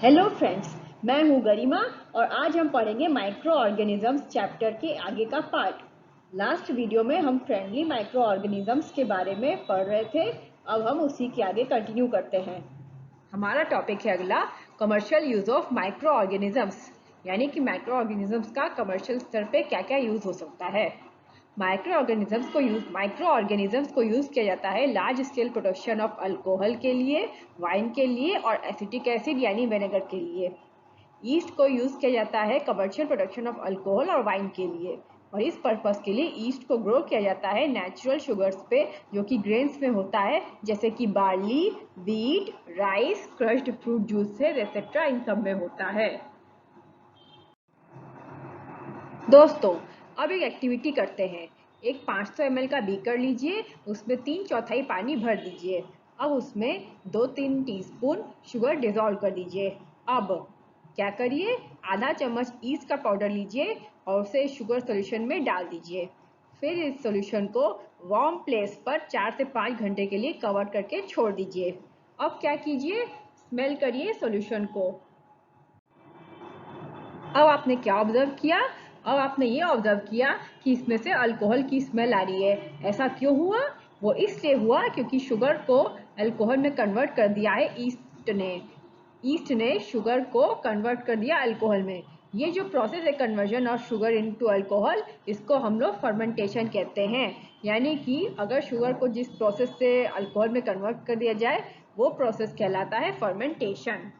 Hello friends, मैं हूं गरिमा और आज हम पढ़ेंगे माइक्रो ऑर्गेनिजम्स चैप्टर के आगे का पार्ट। लास्ट वीडियो में हम फ्रेंडली माइक्रो ऑर्गेनिजम्स के बारे में पढ़ रहे थे। अब हम उसी के आगे कंटिन्यू करते हैं। हमारा टॉपिक है अगला commercial use of micro organisms, यानी कि माइक्रो ऑर्गेनिजम्स का कमर्शियल स्तर पे क्या क्या यूज हो सकता है। माइक्रो ऑर्गेनिजम्स को यूज किया जाता है large scale production of alcohol के लिए, वाइन के लिए और एसिटिक एसिड यानी विनेगर के लिए। ईस्ट को यूज किया जाता है कमर्शियल प्रोडक्शन ऑफ अल्कोहल और वाइन के लिए, और इस पर्पस के लिए ईस्ट को ग्रो किया जाता है नेचुरल शुगर्स पे जो कि ग्रेन्स में होता है, जैसे कि barley, wheat, rice, crushed fruit juices etcetera, इन सब में होता है। दोस्तों, अब एक एक्टिविटी करते हैं। एक 500 ml का बीकर लीजिए, उसमें 3/4 पानी भर दीजिए। अब उसमें 2-3 टीस्पून शुगर डिजोल्व कर दीजिए। अब क्या करिए, आधा चम्मच ईस्ट का पाउडर लीजिए और उसे शुगर सोल्यूशन में डाल दीजिए। फिर इस सोल्यूशन को वार्म प्लेस पर 4 से 5 घंटे के लिए कवर करके छोड़ दीजिए। अब क्या कीजिए, स्मेल करिए सोल्यूशन को। अब आपने क्या ऑब्जर्व किया? अब आपने ये ऑब्जर्व किया कि इसमें से अल्कोहल की स्मेल आ रही है। ऐसा क्यों हुआ? वो इसलिए हुआ क्योंकि शुगर को अल्कोहल में कन्वर्ट कर दिया है ईस्ट ने शुगर को कन्वर्ट कर दिया अल्कोहल में। ये जो प्रोसेस है conversion of sugar into alcohol, इसको हम लोग फर्मेंटेशन कहते हैं। यानी कि अगर शुगर को जिस प्रोसेस से अल्कोहल में कन्वर्ट कर दिया जाए, वो प्रोसेस कहलाता है फर्मेंटेशन।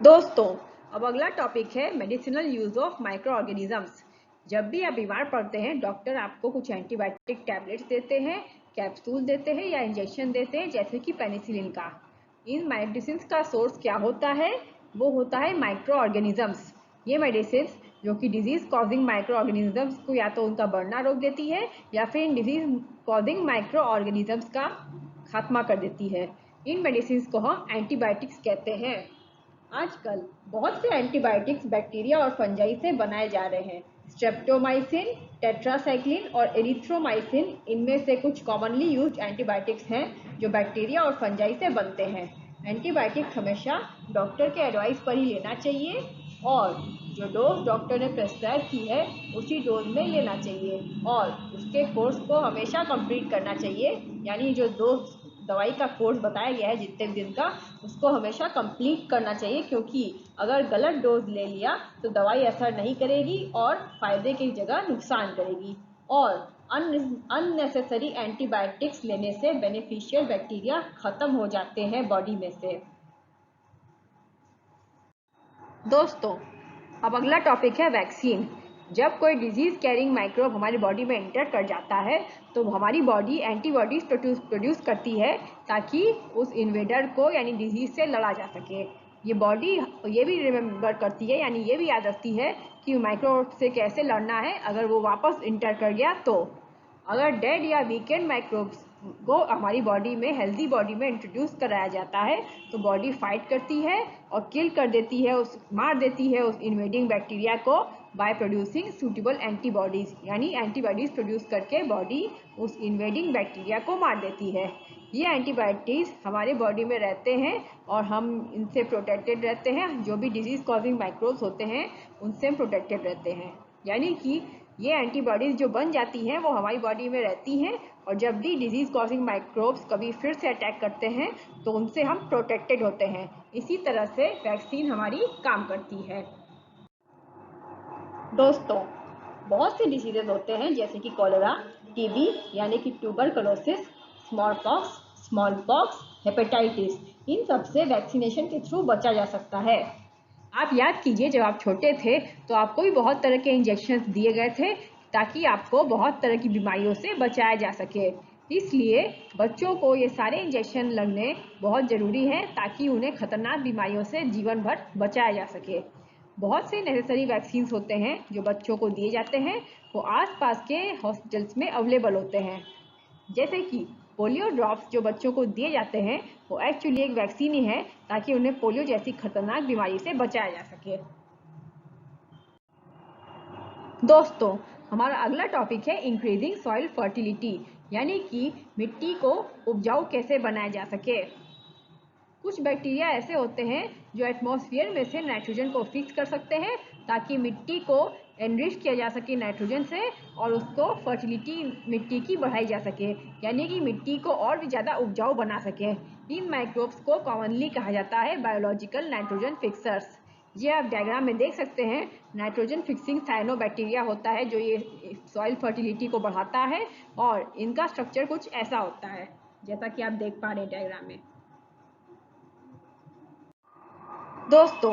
दोस्तों, अब अगला टॉपिक है medicinal use of micro organisms. जब भी आप बीमार पड़ते हैं, डॉक्टर आपको कुछ एंटीबायोटिक टैबलेट्स देते हैं, कैप्सूल देते हैं या इंजेक्शन देते हैं, जैसे कि पेनिसिलिन का। इन मेडिसिन का सोर्स क्या होता है? वो होता है माइक्रो ऑर्गेनिजम्स। ये मेडिसिन जो कि डिजीज कॉजिंग माइक्रो ऑर्गेनिजम्स को या तो उनका बढ़ना रोक देती है या फिर in disease causing micro organisms का खात्मा कर देती है। इन मेडिसिन को हम एंटीबायोटिक्स कहते हैं। आजकल बहुत से एंटीबायोटिक्स बैक्टीरिया और फंजाई से बनाए जा रहे हैं। स्ट्रेप्टोमाइसिन, टेट्रासाइक्लिन और एरिथ्रोमाइसिन इनमें से कुछ कॉमनली यूज्ड एंटीबायोटिक्स हैं जो बैक्टीरिया और फंजाई से बनते हैं। एंटीबायोटिक्स हमेशा डॉक्टर के एडवाइस पर ही लेना चाहिए और जो डोज डॉक्टर ने प्रेस्क्राइब की है उसी डोज में लेना चाहिए और उसके कोर्स को हमेशा कंप्लीट करना चाहिए। यानी जो डोज दवाई का कोर्स बताया गया है जितने दिन का, उसको हमेशा कंप्लीट करना चाहिए, क्योंकि अगर गलत डोज ले लिया तो दवाई असर नहीं करेगी और फायदे की जगह नुकसान करेगी। और अननेसेसरी एंटीबायोटिक्स लेने से बेनिफिशियल बैक्टीरिया खत्म हो जाते हैं बॉडी में से। दोस्तों, अब अगला टॉपिक है वैक्सीन। जब कोई डिजीज कैरिंग माइक्रोब हमारी बॉडी में एंटर कर जाता है तो हमारी बॉडी एंटीबॉडीज प्रोड्यूस करती है ताकि उस इन्वेडर को यानी डिजीज से लड़ा जा सके। ये बॉडी ये भी रिमेम्बर करती है, यानी ये भी याद रखती है कि माइक्रोब से कैसे लड़ना है अगर वो वापस इंटर कर गया तो। अगर डेड या वीकेंड माइक्रोब्स को हमारी बॉडी में हेल्दी बॉडी में इंट्रोड्यूस कराया जाता है तो बॉडी फाइट करती है और किल कर देती है, मार देती है उस इन्वेडिंग बैक्टीरिया को बाय प्रोड्यूसिंग सूटेबल एंटीबॉडीज, यानी एंटीबॉडीज प्रोड्यूस करके बॉडी उस इन्वेडिंग बैक्टीरिया को मार देती है। ये एंटीबायोटिक्स हमारे बॉडी में रहते हैं और हम इनसे प्रोटेक्टेड रहते हैं। जो भी डिजीज कॉजिंग माइक्रोब्स होते हैं उनसे हम प्रोटेक्टेड रहते हैं। यानी कि ये एंटीबॉडीज जो बन जाती हैं वो हमारी बॉडी में रहती हैं और जब भी डिजीज कॉजिंग माइक्रोब्स कभी फिर से अटैक करते हैं तो उनसे हम प्रोटेक्टेड होते हैं। इसी तरह से वैक्सीन हमारी काम करती है। दोस्तों, बहुत से डिजीजेज होते हैं जैसे कि कॉलेरा, टीबी यानी कि ट्यूबरकुलोसिस, स्मॉल पॉक्स, हेपेटाइटिस। इन सब से वैक्सीनेशन के थ्रू बचा जा सकता है। आप याद कीजिए, जब आप छोटे थे तो आपको भी बहुत तरह के इंजेक्शन दिए गए थे ताकि आपको बहुत तरह की बीमारियों से बचाया जा सके। इसलिए बच्चों को ये सारे इंजेक्शन लगने बहुत ज़रूरी है ताकि उन्हें खतरनाक बीमारियों से जीवन भर बचाया जा सके। बहुत से नेसेसरी वैक्सीन्स होते हैं जो बच्चों को दिए जाते हैं, वो आसपास के हॉस्पिटल्स में अवेलेबल होते हैं। जैसे कि पोलियो ड्रॉप्स जो बच्चों को दिए जाते हैं वो एक्चुअली एक वैक्सीन ही है ताकि उन्हें पोलियो जैसी खतरनाक बीमारी से बचाया जा सके। दोस्तों, हमारा अगला टॉपिक है इंक्रीजिंग सॉइल फर्टिलिटी, यानी कि मिट्टी को उपजाऊ कैसे बनाया जा सके। कुछ बैक्टीरिया ऐसे होते हैं जो एटमॉस्फेयर में से नाइट्रोजन को फिक्स कर सकते हैं ताकि मिट्टी को एनरिच किया जा सके नाइट्रोजन से और उसको फर्टिलिटी मिट्टी की बढ़ाई जा सके, यानी कि मिट्टी को और भी ज़्यादा उपजाऊ बना सके। इन माइक्रोब्स को कॉमनली कहा जाता है बायोलॉजिकल नाइट्रोजन फिक्सर्स। ये आप डायग्राम में देख सकते हैं, नाइट्रोजन फिक्सिंग साइनोबैक्टीरिया होता है जो ये सॉइल फर्टिलिटी को बढ़ाता है और इनका स्ट्रक्चर कुछ ऐसा होता है जैसा कि आप देख पा रहे हैं डायग्राम में। दोस्तों,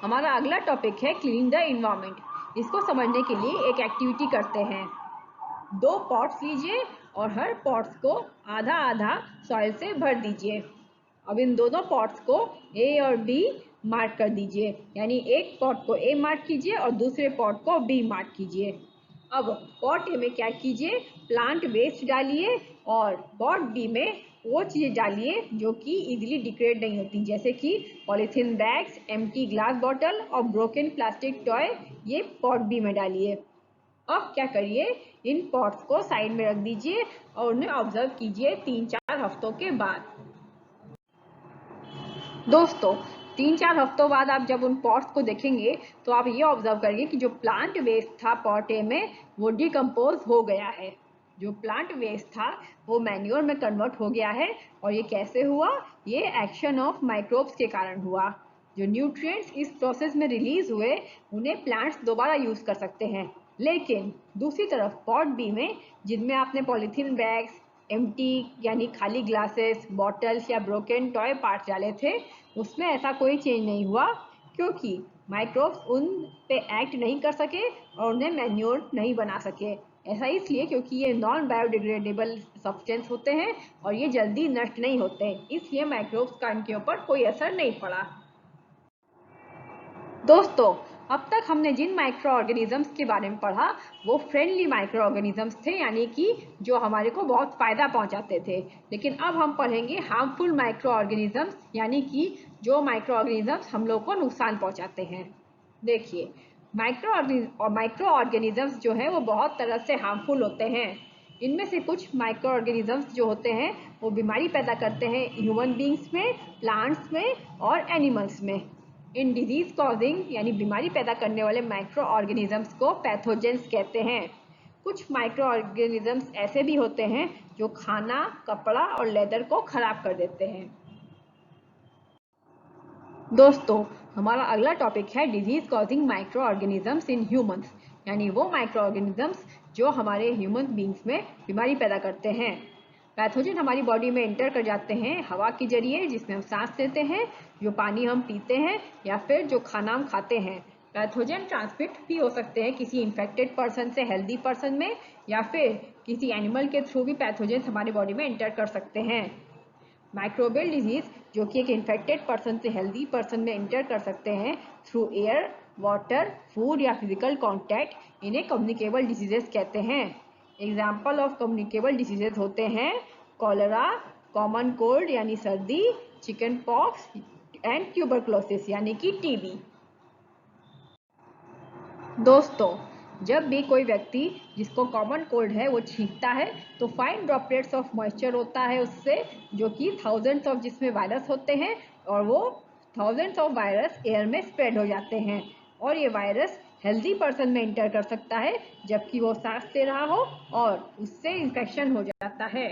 हमारा अगला टॉपिक है क्लीनिंग द इन्वायरमेंट। इसको समझने के लिए एक एक्टिविटी करते हैं। 2 पॉट्स लीजिए और हर पॉट्स को आधा आधा सॉइल से भर दीजिए। अब इन दोनों पॉट्स को ए और बी मार्क कर दीजिए, यानी एक पॉट को ए मार्क कीजिए और दूसरे पॉट को बी मार्क कीजिए। अब पॉट ए में क्या कीजिए, प्लांट वेस्ट डालिए और पॉट बी में वो चीज़ें डालिए जो कि इजीली डिग्रेड नहीं होती, जैसे कि polythene bags, empty glass bottle और ब्रोकन प्लास्टिक टॉय। ये पॉट बी में डालिए। अब क्या करिए, इन पॉट्स को साइड में रख दीजिए और उन्हें ऑब्जर्व कीजिए 3-4 हफ्तों के बाद। दोस्तों, 3-4 हफ्तों बाद आप जब उन पॉट्स को देखेंगे तो आप ये ऑब्जर्व करिए कि जो प्लांट वेस्ट था पॉट ए में वो डिकम्पोज हो गया है। जो प्लांट वेस्ट था वो मैन्योर में कन्वर्ट हो गया है। और ये कैसे हुआ? ये एक्शन ऑफ माइक्रोब्स के कारण हुआ। जो न्यूट्रिएंट्स इस प्रोसेस में रिलीज हुए उन्हें प्लांट्स दोबारा यूज कर सकते हैं। लेकिन दूसरी तरफ पॉट बी में, जिनमें आपने पॉलीथीन बैग्स, एम्प्टी यानी खाली ग्लासेस, बॉटल्स या ब्रोकन टॉय पार्ट्स डाले थे, उसमें ऐसा कोई चेंज नहीं हुआ क्योंकि माइक्रोब्स उन पे एक्ट नहीं कर सके और उन्हें मैन्योर नहीं बना सके। ऐसा इसलिए क्योंकि ये नॉन बायोडिग्रेडेबल सब्सटेंस होते हैं और ये जल्दी नष्ट नहीं होते, इसलिए माइक्रोब्स का इनके ऊपर कोई असर नहीं पड़ा। दोस्तों, अब तक हमने जिन माइक्रो ऑर्गेनिजम्स के बारे में पढ़ा वो फ्रेंडली माइक्रो ऑर्गेनिजम्स थे, यानी कि जो हमारे को बहुत फ़ायदा पहुंचाते थे। लेकिन अब हम पढ़ेंगे हार्मफुल माइक्रो ऑर्गेनिजम्स, यानी कि जो माइक्रो ऑर्गेनिजम्स हम लोग को नुकसान पहुंचाते हैं। देखिए, माइक्रो ऑर्गेनिजम्स जो है वो बहुत तरह से हार्मफुल होते हैं। इनमें से कुछ माइक्रो ऑर्गेनिजम्स जो होते हैं वो बीमारी पैदा करते हैं ह्यूमन बींग्स में, प्लांट्स में और एनिमल्स में। इन डिजीज कॉजिंग यानी बीमारी पैदा करने वाले माइक्रो ऑर्गेनिजम्स को पैथोजेंस कहते हैं। कुछ माइक्रो ऑर्गेनिजम्स ऐसे भी होते हैं जो खाना, कपड़ा और लेदर को खराब कर देते हैं। दोस्तों, हमारा अगला टॉपिक है disease causing micro organisms in humans, यानी वो माइक्रो ऑर्गेनिजम्स जो हमारे ह्यूमन बींग्स में बीमारी पैदा करते हैं। पैथोजन हमारी बॉडी में एंटर कर जाते हैं हवा के जरिए, जिसमें हम सांस लेते हैं, जो पानी हम पीते हैं या फिर जो खाना हम खाते हैं। पैथोजन ट्रांसमिट भी हो सकते हैं किसी इन्फेक्टेड पर्सन से हेल्दी पर्सन में, या फिर किसी एनिमल के थ्रू भी पैथोजन हमारी बॉडी में एंटर कर सकते हैं। माइक्रोबियल डिजीज जो कि एक इन्फेक्टेड पर्सन से हेल्दी पर्सन में एंटर कर सकते हैं थ्रू एयर, वाटर, फूड या फिजिकल कॉन्टैक्ट, इन्हें कम्युनिकेबल डिजीजेस कहते हैं। एग्जाम्पल ऑफ कम्युनिकेबल डिजीजेस होते हैं कॉलरा, कॉमन कोल्ड यानी सर्दी, चिकन पॉक्स एंड ट्यूबरक्लोसिस यानी कि टीबी। दोस्तों, जब भी कोई व्यक्ति जिसको कॉमन कोल्ड है वो छींकता है तो फाइन ड्रॉपलेट्स ऑफ मॉइस्चर होता है उससे, जो कि थाउजेंड्स ऑफ जिसमें वायरस होते हैं, और वो थाउजेंड्स ऑफ वायरस एयर में स्प्रेड हो जाते हैं और ये वायरस हेल्दी पर्सन में इंटर कर सकता है जबकि वो सांस ले रहा हो और उससे इन्फेक्शन हो जाता है।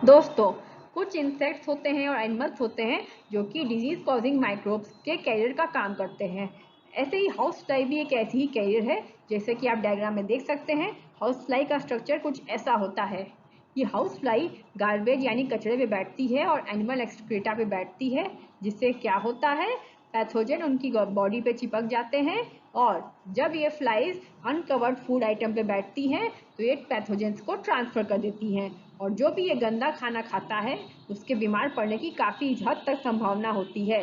दोस्तों, कुछ इंसेक्ट्स होते हैं और एनिमल्स होते हैं जो कि डिजीज कॉजिंग माइक्रोब्स के कैरियर का काम करते हैं। ऐसे ही हाउस फ्लाई भी एक ऐसी ही कैरियर है, जैसे कि आप डायग्राम में देख सकते हैं। हाउस फ्लाई का स्ट्रक्चर कुछ ऐसा होता है। ये हाउस फ्लाई गार्बेज यानी कचरे पे बैठती है और एनिमल एक्सक्रीटा पे बैठती है, जिससे क्या होता है, पैथोजन उनकी बॉडी पे चिपक जाते हैं और जब ये फ्लाइज अनकवर्ड फूड आइटम पे बैठती हैं तो ये पैथोजेंस को ट्रांसफर कर देती हैं और जो भी ये गंदा खाना खाता है उसके बीमार पड़ने की काफ़ी हद तक संभावना होती है।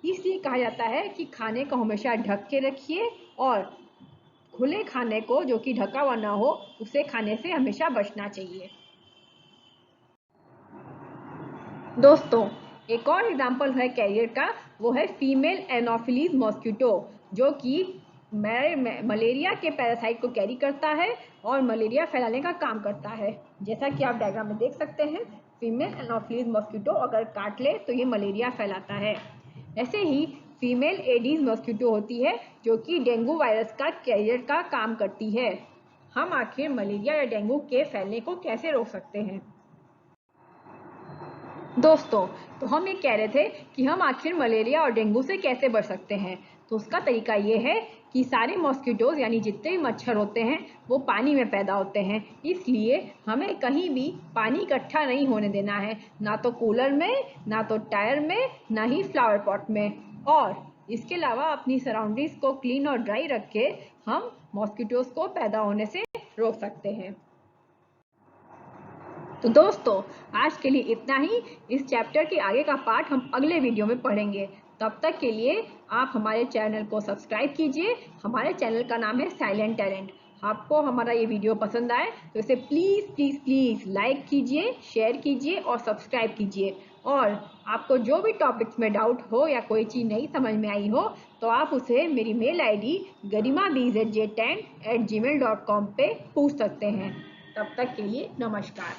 इसलिए कहा जाता है कि खाने को हमेशा ढक के रखिए और खुले खाने को जो कि ढका हुआ ना हो उसे खाने से हमेशा बचना चाहिए। दोस्तों, एक और एग्जाम्पल है कैरियर का, वो है फीमेल एनोफिलीज मॉस्किटो, जो कि मलेरिया के पैरासाइट को कैरी करता है और मलेरिया फैलाने का काम करता है। जैसा कि आप डायग्राम में देख सकते हैं, फीमेल एनोफिलीज मॉस्किटो अगर काट ले तो ये मलेरिया फैलाता है। ऐसे ही फीमेल एडीज मॉस्किटो होती है जो कि डेंगू वायरस का कैरियर का काम करती है। हम आखिर मलेरिया या डेंगू के फैलने को कैसे रोक सकते हैं? दोस्तों, तो हम ये कह रहे थे कि हम आखिर मलेरिया और डेंगू से कैसे बच सकते हैं। तो उसका तरीका ये है कि सारे मॉस्किटोज यानी जितने भी मच्छर होते हैं वो पानी में पैदा होते हैं, इसलिए हमें कहीं भी पानी इकट्ठा नहीं होने देना है, ना तो कूलर में, ना तो टायर में, ना ही फ्लावर पॉट में। और इसके अलावा अपनी सराउंडिंग्स को क्लीन और ड्राई रख के हम मॉस्किटोज को पैदा होने से रोक सकते हैं। तो दोस्तों, आज के लिए इतना ही। इस चैप्टर के आगे का पार्ट हम अगले वीडियो में पढ़ेंगे। तब तक के लिए आप हमारे चैनल को सब्सक्राइब कीजिए। हमारे चैनल का नाम है साइलेंट टैलेंट। आपको हमारा ये वीडियो पसंद आए तो इसे प्लीज़ प्लीज़ प्लीज़ लाइक कीजिए, शेयर कीजिए और सब्सक्राइब कीजिए। और आपको जो भी टॉपिक्स में डाउट हो या कोई चीज़ नहीं समझ में आई हो तो आप उसे मेरी मेल ID garima@bzj10@gmail.com पे पूछ सकते हैं। तब तक के लिए नमस्कार।